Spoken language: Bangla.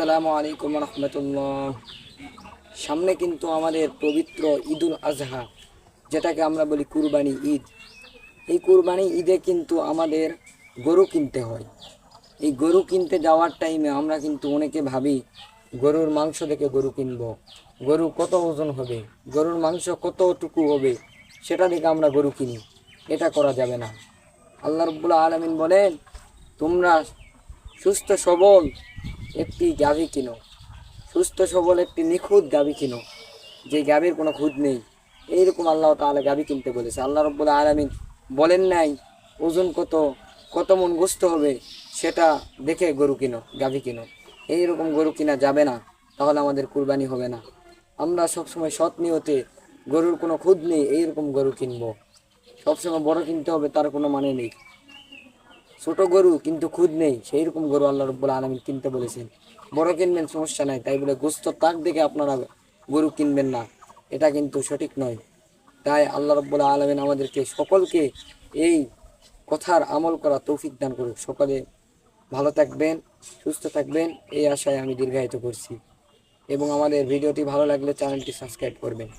আসসালামু আলাইকুম রহমতুল্লাহ। সামনে কিন্তু আমাদের পবিত্র ঈদুল আজহা, যেটাকে আমরা বলি কুরবানি ঈদ। এই কুরবানি ঈদে কিন্তু আমাদের গরু কিনতে হয়। এই গরু কিনতে যাওয়ার টাইমে আমরা কিন্তু অনেকে ভাবি গরুর মাংস দেখে গরু কিনব, গরু কত ওজন হবে, গরুর মাংস কতটুকু হবে, সেটা দেখে আমরা গরু কিনি। এটা করা যাবে না। আল্লাহ রাব্বুল আলামিন বলেন, তোমরা সুস্থ সবল একটি গাভী কিনো, সুস্থ সবল একটি নিখুঁত গাভী কিনো, যে গাভীর কোনো খুঁত নেই। এইরকম আল্লাহ তাআলা গাভী কিনতে বলেছে। আল্লাহ রাব্বুল আলামিন বলেন নাই ওজন কত, কত মন গোস্ত হবে, সেটা দেখে গরু কিনো, গাভী কিনো। এইরকম গরু কিনা যাবে না, তাহলে আমাদের কুরবানি হবে না। আমরা সবসময় সৎ নিয়তে গরুর কোনো খুঁত নেই এইরকম গরু কিনবো। সবসময় বড় কিনতে হবে তার কোনো মানে নেই। ছোট গরু কিন্তু খুদ নেই, সেই রকম গরু আল্লাহ রাব্বুল আলামিন কিনতে বলেছেন। বড় কিনবেন সমস্যা নাই, তাই বলে গোস্ত তাক দেখে আপনারা গরু কিনবেন না, এটা কিন্তু সঠিক নয়। তাই আল্লাহ রাব্বুল আলামিন আমাদেরকে সকলকে এই কথার আমল করা তৌফিক দান করুক। সকলে ভালো থাকবেন, সুস্থ থাকবেন, এই আশায় আমি দীর্ঘায়িত করছি। এবং আমাদের ভিডিওটি ভালো লাগলে চ্যানেলটি সাবস্ক্রাইব করবেন।